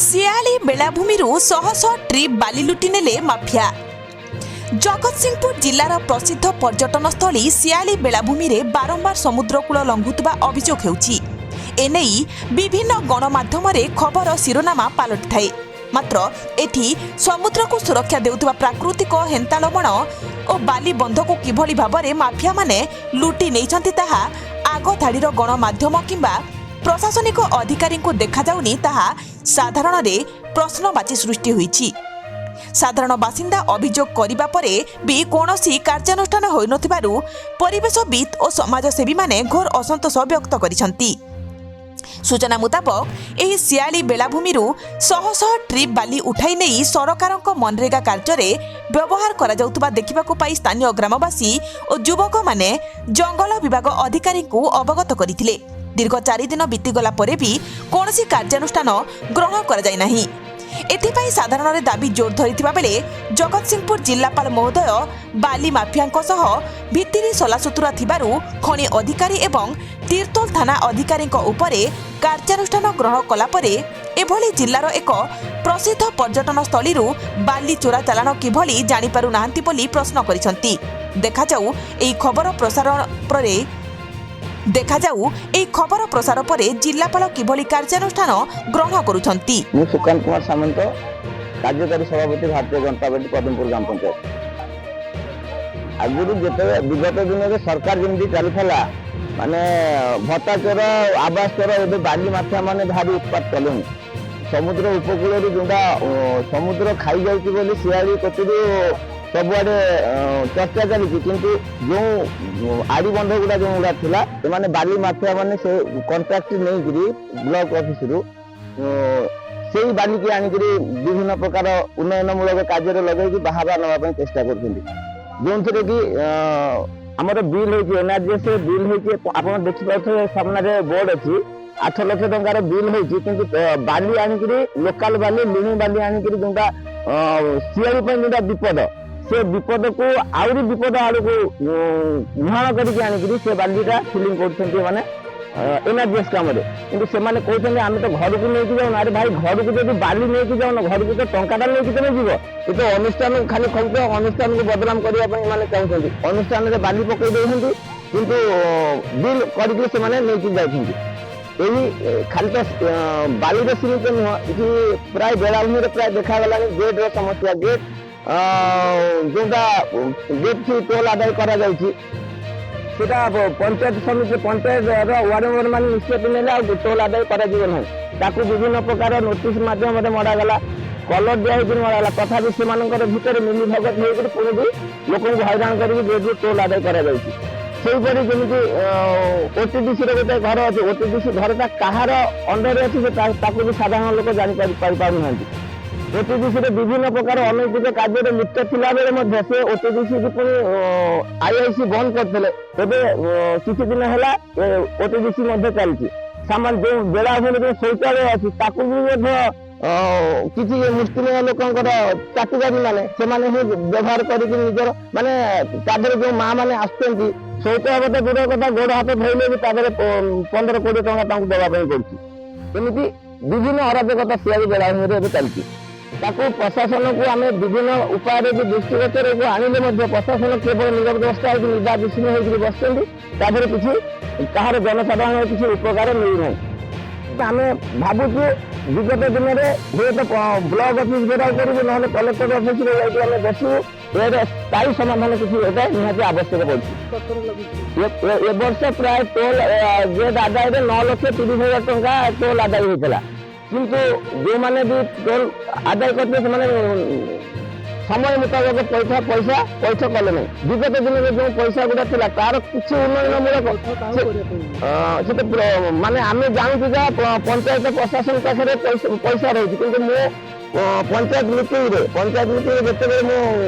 ଶିଆଳି ବେଳାଭୂମିରୁ ଶହ ଶହ ଟ୍ରିପ୍ ବାଲି ଲୁଟି ନେଲେ ମାଫିଆ। ଜଗତସିଂହପୁର ଜିଲ୍ଲାର ପ୍ରସିଦ୍ଧ ପର୍ଯ୍ୟଟନସ୍ଥଳୀ ଶିଆଳି ବେଳାଭୂମିରେ ବାରମ୍ବାର ସମୁଦ୍ରକୂଳ ଲଙ୍ଘୁଥିବା ଅଭିଯୋଗ ହେଉଛି। ଏନେଇ ବିଭିନ୍ନ ଗଣମାଧ୍ୟମରେ ଖବର ଶିରୋନାମା ପାଲଟିଥାଏ। ମାତ୍ର ଏଠି ସମୁଦ୍ରକୁ ସୁରକ୍ଷା ଦେଉଥିବା ପ୍ରାକୃତିକ ହେନ୍ତାଳବଣ ଓ ବାଲି ବନ୍ଧକୁ କିଭଳି ଭାବରେ ମାଫିଆମାନେ ଲୁଟି ନେଇଛନ୍ତି ତାହା ଆଗଧାଡ଼ିର ଗଣମାଧ୍ୟମ କିମ୍ବା ପ୍ରଶାସନିକ ଅଧିକାରୀଙ୍କୁ ଦେଖାଯାଉନି ତାହା ସାଧାରଣରେ ପ୍ରଶ୍ନବାଚୀ ସୃଷ୍ଟି ହୋଇଛି। ସାଧାରଣ ବାସିନ୍ଦା ଅଭିଯୋଗ କରିବା ପରେ ବି କୌଣସି କାର୍ଯ୍ୟାନୁଷ୍ଠାନ ହୋଇନଥିବାରୁ ପରିବେଶବିତ୍ ଓ ସମାଜସେବୀମାନେ ଘୋର ଅସନ୍ତୋଷ ବ୍ୟକ୍ତ କରିଛନ୍ତି। ସୂଚନା ମୁତାବକ ଏହି ଶିଆଳି ବେଳାଭୂମିରୁ ଶହ ଶହ ଟ୍ରିପ୍ ବାଲି ଉଠାଇ ନେଇ ସରକାରଙ୍କ ମନରେଗା କାର୍ଯ୍ୟରେ ବ୍ୟବହାର କରାଯାଉଥିବା ଦେଖିବାକୁ ପାଇ ସ୍ଥାନୀୟ ଗ୍ରାମବାସୀ ଓ ଯୁବକମାନେ ଜଙ୍ଗଲ ବିଭାଗ ଅଧିକାରୀଙ୍କୁ ଅବଗତ କରିଥିଲେ। ଦୀର୍ଘ 4 ଦିନ ବିତିଗଲା ପରେ ବି କୌଣସି କାର୍ଯ୍ୟାନୁଷ୍ଠାନ ଗ୍ରହଣ କରାଯାଇ ନାହିଁ। ଏଥିପାଇଁ ସାଧାରଣରେ ଦାବି ଜୋର ଧରିଥିବା ବେଳେ ଜଗତସିଂହପୁର ଜିଲ୍ଲାପାଳ ମହୋଦୟ ବାଲି ମାଫିଆଙ୍କ ସହ ଭିତିରି ସଲାସୁତୁରା ଥିବାରୁ ଖଣି ଅଧିକାରୀ ଏବଂ ତିର୍ତ୍ତୋଲ ଥାନା ଅଧିକାରୀଙ୍କ ଉପରେ କାର୍ଯ୍ୟାନୁଷ୍ଠାନ ଗ୍ରହଣ କଲା ପରେ ଏଭଳି ଜିଲ୍ଲାର ଏକ ପ୍ରସିଦ୍ଧ ପର୍ଯ୍ୟଟନସ୍ଥଳୀରୁ ବାଲି ଚୋରା ଚାଲାଣ କିଭଳି ଜାଣିପାରୁନାହାନ୍ତି ବୋଲି ପ୍ରଶ୍ନ କରିଛନ୍ତି। ଦେଖାଯାଉ ଏହି ଖବର ପ୍ରସାର ପରେ ଜିଲ୍ଲାପାଳ କିଭଳି କାର୍ଯ୍ୟାନୁଷ୍ଠାନ ଗ୍ରହଣ କରୁଛନ୍ତି। ମୁଁ ସୁକାନ୍ତ କୁମାର ସାମନ୍ତ, କାର୍ଯ୍ୟକାରୀ ସଭାପତି ଭାରତୀୟ ଜନତା ପାର୍ଟି ପଦମପୁର ଗ୍ରାମ ପଞ୍ଚାୟତ। ଆଗରୁ ଯେତେବେଳେ ବିଗତ ଦିନରେ ସରକାର ଯେମିତି ଚାଲିଥିଲା ମାନେ ଭତ୍ତା ଚୋର ଆବାସ ଚୋର, ଏବେ ବାଲି ମାଫିଆ ମାନେ ଭାରି ଉତ୍ପାତ କଲେଣି। ସମୁଦ୍ର ଉପକୂଳରୁ ଯୋଉଟା ସମୁଦ୍ର ଖାଇଯାଉଛି ବୋଲି ଶିଆଳି କତିରୁ ସବୁଆଡେ ଚର୍ଚ୍ଚା ଚାଲିଛି, କିନ୍ତୁ ଯେଉଁ ଆଡି ବନ୍ଧ ଗୁଡା ଯୋଉଗୁଡା ଥିଲା ସେମାନେ ବାଲି ମାଫିଆ ମାନେ ସେ କଣ୍ଟ୍ରାକ୍ଟ ନେଇକିରି ବ୍ଲକ ଅଫିସରୁ ସେଇ ବାଲିକି ଆଣିକିରି ବିଭିନ୍ନ ପ୍ରକାର ଉନ୍ନୟନମୂଳକ କାର୍ଯ୍ୟରେ ଲଗେଇକି ବାହାବା ନେବା ପାଇଁ ଚେଷ୍ଟା କରୁଛନ୍ତି। ଯେଉଁଥିରେ କି ଆମର ବିଲ୍ ହେଇଛି, ଏନ୍ଆର୍ଜିଏସ୍ ବିଲ୍ ହେଇଛି, ଆପଣ ଦେଖିପାରୁଥିବେ ସାମ୍ନାରେ ବୋର୍ଡ ଅଛି, 8 ଲକ୍ଷ ଟଙ୍କାର ବିଲ୍ ହେଇଛି, କିନ୍ତୁ ବାଲି ଆଣିକିରି ଲୋକାଲ ବାଲି ଲୁଣି ବାଲି ଆଣିକିରି ଯୋଉଟା ଶିଆଳି ପାଇଁ ଯୋଉଟା ବିପଦ, ସେ ବିପଦକୁ ଆହୁରି ବିପଦ ଆଡକୁ ମୁହାଣ କରିକି ଆଣିକିରି ସେ ବାଲିଟା ଫିଲିଂ କରୁଛନ୍ତି ମାନେ ଏନ୍ଆର୍ଜିଏସ୍ କାମରେ। କିନ୍ତୁ ସେମାନେ କହୁଛନ୍ତି ଆମେ ତ ଘରକୁ ନେଇକି ଯାଉନ। ଆରେ ଭାଇ, ଘରକୁ ଯଦି ବାଲି ନେଇକି ଯାଉନ, ଘରକୁ ତ ଟଙ୍କାଟା ନେଇକି ତମେ ଯିବ। ଏ ତ ଅନୁଷ୍ଠାନ ଖାଲି ଖର୍ଚ୍ଚ, ଅନୁଷ୍ଠାନକୁ ବଦନାମ କରିବା ପାଇଁ ମାନେ ଚାହୁଁଛନ୍ତି। ଅନୁଷ୍ଠାନରେ ବାଲି ପକେଇ ଦେଉଛନ୍ତି କିନ୍ତୁ ବିଲ୍ କରିକି ସେମାନେ ନେଇକି ଯାଉଛନ୍ତି। ଏହି ଖାଲି ତ ବାଲିରେ ସୀମିତ ନୁହଁ, ଏଠି ପ୍ରାୟ ବେଳାଭୂମିରେ ପ୍ରାୟ ଦେଖାଗଲାଣି ଗେଟ୍ର ସମସ୍ୟା। ଗେଟ୍ ଯୋଉଟା ଗେଟ୍ ଫି ଟୋଲ୍ ଆଦାୟ କରାଯାଉଛି, ସେଟା ପଞ୍ଚାୟତ ସମିତି ପଞ୍ଚାୟତର ୱାର୍ଡ ମେମ୍ବର ମାନେ ନିଷ୍ପତ୍ତି ନେଲେ ଆଉ ଟୋଲ୍ ଆଦାୟ କରାଯିବ ନାହିଁ। ତାକୁ ବିଭିନ୍ନ ପ୍ରକାର ନୋଟିସ୍ ମାଧ୍ୟମରେ ମଡ଼ାଗଲା, କଲର ଦିଆହେଇକି ମଡ଼ାଗଲା, ତଥାପି ସେମାନଙ୍କର ଭିତରେ ମିଲି ଭଗତ ହେଇକରି ପୁଣି ବି ଲୋକଙ୍କୁ ହଇରାଣ କରିକି ଗେଟ୍ରୁ ଟୋଲ୍ ଆଦାୟ କରାଯାଉଛି। ସେହିପରି ଯେମିତି ଓଟିଡିସିର ଗୋଟେ ଘର ଅଛି, ଓଟିଡିସି ଘରଟା କାହାର ଅଣ୍ଡରରେ ଅଛି ତାକୁ ବି ସାଧାରଣ ଲୋକ ଜାଣିପାରୁନାହାନ୍ତି। ଓଟିଡିସିରେ ବିଭିନ୍ନ ପ୍ରକାର ଅନୈତିକ କାର୍ଯ୍ୟରେ ଲିପ୍ତ ଥିଲାବେଳେ ମଧ୍ୟ ସେ ଓଟିଡିସିକୁ ପୁଣି ଆଇଆଇସି ବନ୍ଦ କରିଥିଲେ। ଏବେ କିଛି ଦିନ ହେଲା ଓଟିଡିସି ମଧ୍ୟ ଚାଲିଛି। ସାମାନ୍ୟ ଯେଉଁ ବେଳାଭୂମିରେ ଶୌଚାଳୟ ଅଛି ତାକୁ ବି ମଧ୍ୟ କିଛି ମୁଷ୍ଟିମେୟ ଲୋକଙ୍କର ଚାକିରି ମାନେ ସେମାନେ ହିଁ ବ୍ୟବହାର କରିକି ନିଜର ମାନେ ତା ଦେହରେ ଯେଉଁ ମା ମାନେ ଆସୁଛନ୍ତି ଶୌଚ ହବ ତ ଦୂର କଥା, ଗୋଡ଼ ହାତ ଧୋଇଲେ ବି ତା ଦେହରେ 15-20 ଟଙ୍କା ତାଙ୍କୁ ଦେବା ପାଇଁ ପଡୁଛି। ଏମିତି ବିଭିନ୍ନ ଅରାଜକତା ଶିଆଳି ବେଳାଭୂମିରେ ଏବେ ଚାଲିଛି। ତାକୁ ପ୍ରଶାସନକୁ ଆମେ ବିଭିନ୍ନ ଉପାୟରେ ବି ଦୃଷ୍ଟିଗୋଚରକୁ ଆଣିଲେ ମଧ୍ୟ ପ୍ରଶାସନ କେବଳ ନିରବଦ୍ରଷ୍ଟା ହେଇକି ନିର୍ବାଚିତ ହେଇକି ବସିଛନ୍ତି। ତା ଦେହରେ କିଛି କାହାର ଜନସାଧାରଣର କିଛି ଉପକାର ମିଳୁନାହିଁ। ଆମେ ଭାବୁଛୁ ବିଗତ ଦିନରେ ହୁଏତ ବ୍ଲକ ଅଫିସ ଘେରାଉ କରିବୁ, ନହେଲେ କଲେକ୍ଟର ଅଫିସରେ ଯାଇକି ଆମେ ବସିବୁ। ଏହାର ସ୍ଥାୟୀ ସମାଧାନ କିଛି ଏଇଟା ନିହାତି ଆବଶ୍ୟକ ପଡୁଛି। ଏ ବର୍ଷ ପ୍ରାୟ ଟୋଲ୍ ଗେଟ୍ ଆଦାୟରେ 9,30,000 ଟଙ୍କା ଟୋଲ୍ ଆଦାୟ ହେଇଥିଲା। କିନ୍ତୁ ଯେଉଁମାନେ ବି ଟୋଲ୍ ଆଦାୟ କରିଥିଲେ ସେମାନେ ସମୟ ମୁତାବକ ପଇସା ପଇଠ କଲେ ନାହିଁ। ବିଗତ ଦିନରେ ଯେଉଁ ପଇସା ଗୁଡ଼ା ଥିଲା ତାର କିଛି ଉନ୍ନୟନମୂଳକ ସେଟା ମାନେ ଆମେ ଜାଣୁଛୁ ଯାହା ପଞ୍ଚାୟତ ପ୍ରଶାସନ ପାଖରେ ପଇସା ରହିଛି, କିନ୍ତୁ ମୁଁ ପଞ୍ଚାୟତ ମିଟିଂରେ ଯେତେବେଳେ ମୁଁ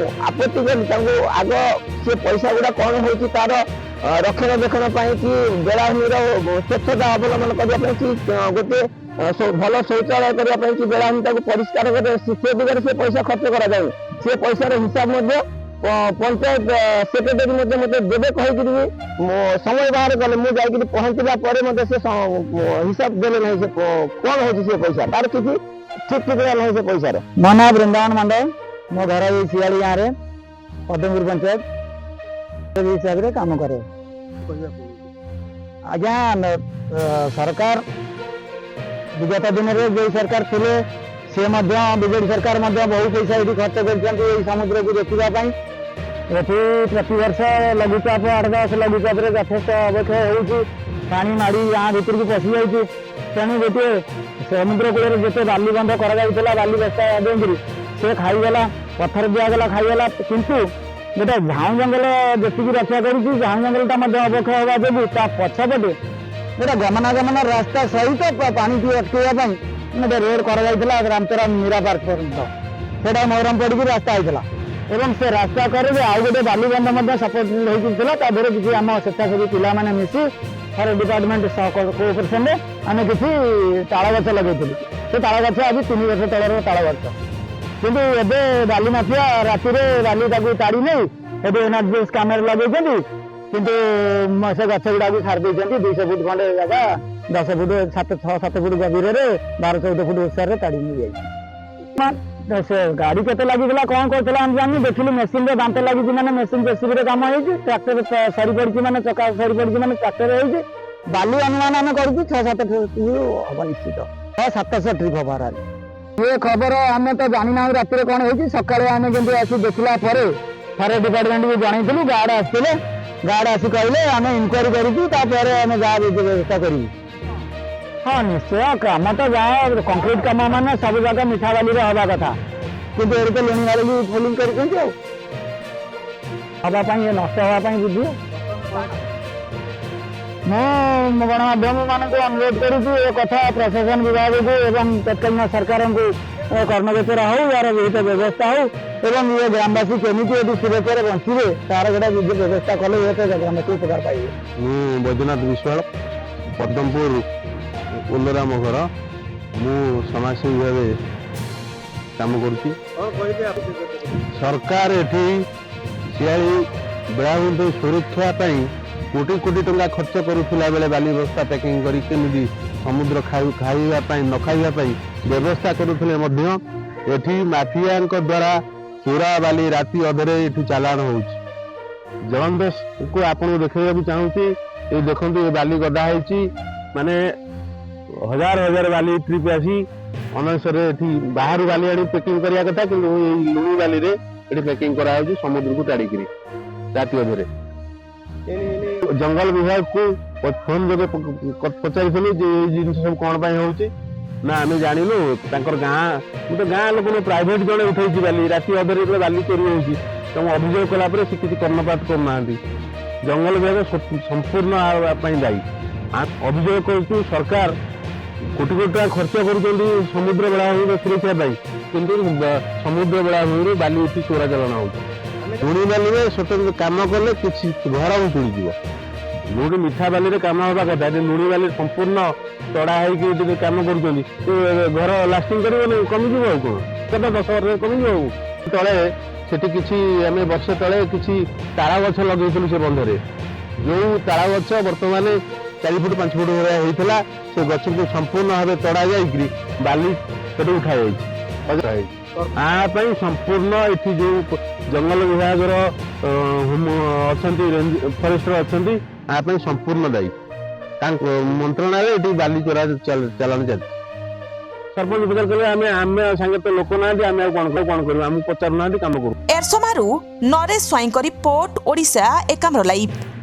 ଆପତ୍ତି କଲି ତାଙ୍କୁ ଆଗ ସେ ପଇସା ଗୁଡ଼ା କ'ଣ ହେଉଛି ତାର ରକ୍ଷଣାବେକ୍ଷଣ ପାଇଁ କି ବେଳାଭୂମିର ସ୍ୱଚ୍ଛତା ଅବଲମ୍ବନ କରିବା ପାଇଁ କି ଗୋଟେ ଭଲ ଶୌଚାଳୟ କରିବା ପାଇଁ କି ବେଳାଭୂମିଟାକୁ ପରିଷ୍କାର କରିବା ସେ ଦିଗରେ ସେ ପଇସା ଖର୍ଚ୍ଚ କରାଯାଉନି। ସେ ପଇସାର ହିସାବ ମଧ୍ୟ ପଞ୍ଚାୟତ ସେକ୍ରେଟାରୀ ମଧ୍ୟ ମୋତେ ଦେବେ କହିକିରି ସମୟ ବାହାର କଲେ। ମୁଁ ଯାଇକିରି ପହଞ୍ଚିବା ପରେ ମଧ୍ୟ ସେ ହିସାବ ଦେଲେ ନାହିଁ। ସେ କ'ଣ ହେଉଛି ସେ ପଇସା ତାର କିଛି ଠିକ ଠିକ ହେଲେ ସେ ପଇସାର। ମୋ ନାଁ ବୃନ୍ଦାବନ ମଣ୍ଡଳ, ମୋ ଘର ଏଇ ଶିଆଳି ଗାଁରେ ପଦ୍ମପୁର ପଞ୍ଚାୟତ ହିସାବରେ କାମ କରେ। ଆଜ୍ଞା ସରକାର ବିଗତ ଦିନରେ ଯେଉଁ ସରକାର ଥିଲେ ସେ ମଧ୍ୟ ବିଜେଡି ସରକାର ମଧ୍ୟ ବହୁ ପଇସା ଏଠି ଖର୍ଚ୍ଚ କରିଛନ୍ତି ଏଇ ସମୁଦ୍ରକୁ ଦେଖିବା ପାଇଁ। ଏଠି ପ୍ରତିବର୍ଷ ଲଘୁଚାପ 8-10 ଲଘୁଚାପରେ ଯଥେଷ୍ଟ ଅବକ୍ଷୟ ହେଉଛି, ପାଣି ମାଡ଼ି ଗାଁ ଭିତରକୁ ପଶି ଯାଉଛି। ତେଣୁ ଗୋଟିଏ ସମୁଦ୍ର କୂଳରେ ଯେତେ ବାଲି ବନ୍ଧ କରାଯାଉଥିଲା ବାଲି ବସ୍ତା ଦେଇକିରି ସେ ଖାଇଗଲା, ପଥର ଦିଆଗଲା ଖାଇଗଲା। କିନ୍ତୁ ଗୋଟେ ଝାଉଁ ଜଙ୍ଗଲ ଯେତିକି ରକ୍ଷା କରୁଛି ଝାଉଁ ଜଙ୍ଗଲଟା ମଧ୍ୟ ଅବକ୍ଷୟ ହେବା ଯୋଗୁଁ ତା ପଛପଟେ ଗୋଟେ ଗମନାଗମନ ରାସ୍ତା ସହିତ ପାଣିକୁ ଅଟକେଇବା ପାଇଁ ଗୋଟେ ରୋଡ୍ କରାଯାଇଥିଲା ରାମଚରା ମୀରା ପାର୍କ ପର୍ଯ୍ୟନ୍ତ। ସେଇଟା ମହରମ ପଡ଼ିକି ରାସ୍ତା ହେଇଥିଲା ଏବଂ ସେ ରାସ୍ତା କରେ ଆଉ ଗୋଟେ ବାଲି ବନ୍ଧ ମଧ୍ୟ ସପୋର୍ଟ ହେଇକି ଥିଲା। ତା ଦେହରେ କିଛି ଆମ ସ୍ୱେଚ୍ଛାସେବୀ ପିଲାମାନେ ମିଶି ଫରେଷ୍ଟ ଡିପାର୍ଟମେଣ୍ଟ କୋଅପରେସନରେ ଆମେ କିଛି ତାଳ ଗଛ ଲଗେଇଥିଲୁ। ସେ ତାଳ ଗଛ ଆଜି 3 ବର୍ଷ ତଳର ତାଳ ଗଛ। କିନ୍ତୁ ଏବେ ବାଲି ମାଫିଆ ରାତିରେ ବାଲି ତାକୁ ତାଡ଼ି ନେଇ ଏବେ ଏନର୍ଜି କାମରେ ଲଗେଇଛନ୍ତି। କିନ୍ତୁ ସେ ଗଛ ଗୁଡ଼ାକୁ ଛାଡ଼ି ଦେଇଛନ୍ତି 200 ଫୁଟ ଖଣ୍ଡେ ଜାଗା 10 ଫୁଟ 6-7 ଫୁଟ ଗଭୀରରେ 12-14 ଫୁଟ ଓସାରରେ ତାଡ଼ି ନେଇଯାଇଛି। ସେ ଗାଡ଼ି କେତେ ଲାଗିଥିଲା କଣ କରୁଥିଲା ଆମେ ଜାଣିନୁ, ଦେଖିଲୁ ମେସିନରେ ଦାନ୍ତ ଲାଗିଛି ମାନେ ମେସିନ ଜେସିବିରେ କାମ ହେଇଛି, ଟ୍ରାକ୍ଟର ସରି ପଡ଼ିଛି ମାନେ ଚକା ସରି ପଡ଼ିଛି ମାନେ ଟ୍ରାକ୍ଟର ହେଇଛି। ବାଲି ଅନୁମାନ ଆମେ କରୁଛୁ 6-7 ଟ୍ରିପ୍ ହବ ନିଶ୍ଚିତ, 700 ଟ୍ରିପ୍ ହବାର। ଏ ଖବର ଆମେ ତ ଜାଣିନାହୁଁ ରାତିରେ କଣ ହେଇଛି। ସକାଳେ ଆମେ କିନ୍ତୁ ଆସି ଦେଖିଲା ପରେ ଫରେଷ୍ଟ ଡିପାର୍ଟମେଣ୍ଟକୁ ଜଣେଇଥିଲୁ, ଗାର୍ଡ ଆସିଥିଲେ, ଗାର୍ଡ ଆସି କହିଲେ ଆମେ ଇନକ୍ୱାରି କରିଛୁ ତାପରେ ଆମେ ଯାହା ବ୍ୟବସ୍ଥା କରିବୁ। ହଁ ନିଶ୍ଚୟ, କାମ ତ ଯାହା କଂକ୍ରିଟ କାମ ମାନେ ସବୁ ଜାଗା ମିଠା ବାଲିରେ ହବା କଥା, କିନ୍ତୁ ଏଠି ତ ଲୁଣି ବାଲି ଫୋଲିଂ କରିଛନ୍ତି ଆଉ ହବା ପାଇଁ ନଷ୍ଟ ହବା ପାଇଁ ବୁଝିବ। ମୁଁ ଗଣମାଧ୍ୟମ ମାନଙ୍କୁ ଅନୁରୋଧ କରୁଛି ଏ କଥା ପ୍ରଶାସନ ବିଭାଗକୁ ଏବଂ ତତ୍କାଳୀନ ସରକାରଙ୍କୁ କର୍ମକ୍ଷେତ୍ର ହଉ ଏହାର ବିହିତ ବ୍ୟବସ୍ଥା ହଉ ଏବଂ ଏ ଗ୍ରାମବାସୀ କେମିତି ଏଠି ସୁରକ୍ଷାରେ ବଞ୍ଚିବେ ତାର ଗୋଟେ ବ୍ୟବସ୍ଥା କଲେ ହୁଏତ ଗ୍ରାମବାସୀ ଉପକାର ପାଇବେ। ମୁଁ ବୈଦ୍ୟନାଥ ବିଶ୍ୱାଳ, ପଦ୍ମପୁର ଓଲରା ମୋ ଘର। ମୁଁ ସମାଜସେବୀ ଭାବେ କାମ କରୁଛି। ସରକାର ଏଠି ଶିଆଳି ବେଳାଭୂମି ସୁରକ୍ଷା ପାଇଁ କୋଟି କୋଟି ଟଙ୍କା ଖର୍ଚ୍ଚ କରୁଥିଲା ବେଳେ ବାଲି ବସ୍ତା ପ୍ୟାକିଂ କରି କେମିତି ସମୁଦ୍ର ଖାଇବା ପାଇଁ ନ ଖାଇବା ପାଇଁ ବ୍ୟବସ୍ଥା କରୁଥିଲେ ମଧ୍ୟ ଏଠି ମାଫିଆଙ୍କ ଦ୍ୱାରା ଚୋରା ବାଲି ରାତି ଅଧରେ ଏଠି ଚାଲାଣ ହେଉଛି। ଜଳନ୍ଦକୁ ଆପଣଙ୍କୁ ଦେଖାଇବାକୁ ଚାହୁଁଛି, ଏ ଦେଖନ୍ତୁ ଏ ବାଲି ଗଦା ହେଇଛି, ମାନେ ହଜାର ହଜାର ବାଲି ଟ୍ରିପ୍ ଆସି ଅନେଶରେ ଏଠି ବାହାରୁ ବାଲି ଆଣି ପ୍ୟାକିଂ କରିବା କଥା, କିନ୍ତୁ ଏଇ ଲୁଣି ବାଲିରେ ଏଠି ପ୍ୟାକିଂ କରାହେଉଛି ସମୁଦ୍ରକୁ ତାଡ଼ିକିରି ରାତି ଅଧରେ। ଜଙ୍ଗଲ ବିଭାଗକୁ ଫୋନ ଯୋଗେ ପଚାରିଥିଲୁ ଯେ ଏଇ ଜିନିଷ ସବୁ କଣ ପାଇଁ ହଉଛି ନା ଆମେ ଜାଣିଲୁ। ତାଙ୍କର ଗୋଟେ ଗାଁ ଲୋକ ପ୍ରାଇଭେଟ ଜଣେ ଉଠେଇଛି ବାଲି, ରାତି ଅଧରେ ବାଲି ଚୋରି ହଉଛି। ତାଙ୍କୁ ଅଭିଯୋଗ କଲା ପରେ ସେ କିଛି କର୍ଣ୍ଣପାତ କରୁନାହାନ୍ତି। ଜଙ୍ଗଲ ବିଭାଗ ସମ୍ପୂର୍ଣ୍ଣ ପାଇଁ ଦାୟୀ। ଅଭିଯୋଗ କରୁଛୁ ସରକାର କୋଟି କୋଟି ଟଙ୍କା ଖର୍ଚ୍ଚ କରୁଛନ୍ତି ସମୁଦ୍ର ବେଳାଭୂମିର ସୁରକ୍ଷା ପାଇଁ, କିନ୍ତୁ ସମୁଦ୍ର ବେଳାଭୂମିରୁ ବାଲି ଉଠି ଚୋରାଚାଲାଣ ହଉଛି। ଲୁଣି ବାଲିରେ ସ୍ୱତନ୍ତ୍ର କାମ କଲେ କିଛି ଘର ଉଜୁଡ଼ିଯିବ। ଯୋଉଠି ମିଠା ବାଲିରେ କାମ ହେବା କଥା ଏଠି ଲୁଣି ବାଲି ସମ୍ପୂର୍ଣ୍ଣ ତଡ଼ା ହେଇକି ଏଠି କାମ କରୁଛନ୍ତି, ଘର ଲାଷ୍ଟିଂ କରିବନି, କମିଯିବ ଆଉ କଣ, କେତେ 10 ବର୍ଷରେ କମିଯିବ। ଆଉ ତଳେ ସେଠି କିଛି ଆମେ ବର୍ଷ ତଳେ କିଛି ତାଳ ଗଛ ଲଗେଇଥିଲୁ ସେ ବନ୍ଧରେ, ଯୋଉ ତାଳ ଗଛ ବର୍ତ୍ତମାନ 4 ଫୁଟ 5 ଫୁଟ ଭଳିଆ ହେଇଥିଲା, ସେ ଗଛକୁ ସମ୍ପୂର୍ଣ୍ଣ ଭାବେ ତଡ଼ା ଯାଇକିରି ବାଲି ସେଠି ଉଠାଯାଇଛି। ଆ ପାଇଁ ସମ୍ପୂର୍ଣ୍ଣ ଏଠି ଯୋଉ ଜଙ୍ଗଲ ବିଭାଗର ଅଛନ୍ତି ଫରେଷ୍ଟର ଅଛନ୍ତି, ଆ ପାଇଁ ସମ୍ପୂର୍ଣ୍ଣ ଦାୟୀ। ତାଙ୍କ ମନ୍ତ୍ରଣାରେ ଏଠି ବାଲି ଚୋରା ଚାଲାଣ ଚାଲିଛି। ସରପଞ୍ଚ ପଚାର କଲେ ଆମେ ସାଙ୍ଗେ ତ ଲୋକ ନାହାନ୍ତି, ଆମେ ଆଉ କଣ କରିବୁ, ଆମକୁ ପଚାରୁନାହାନ୍ତି, କାମ କରୁ। ଏରସମାରୁ ନରେଶ ସ୍ୱାଇଁଙ୍କ ରିପୋର୍ଟ, ଓଡ଼ିଶା ଏକାମ୍ର ଲାଇଭ୍।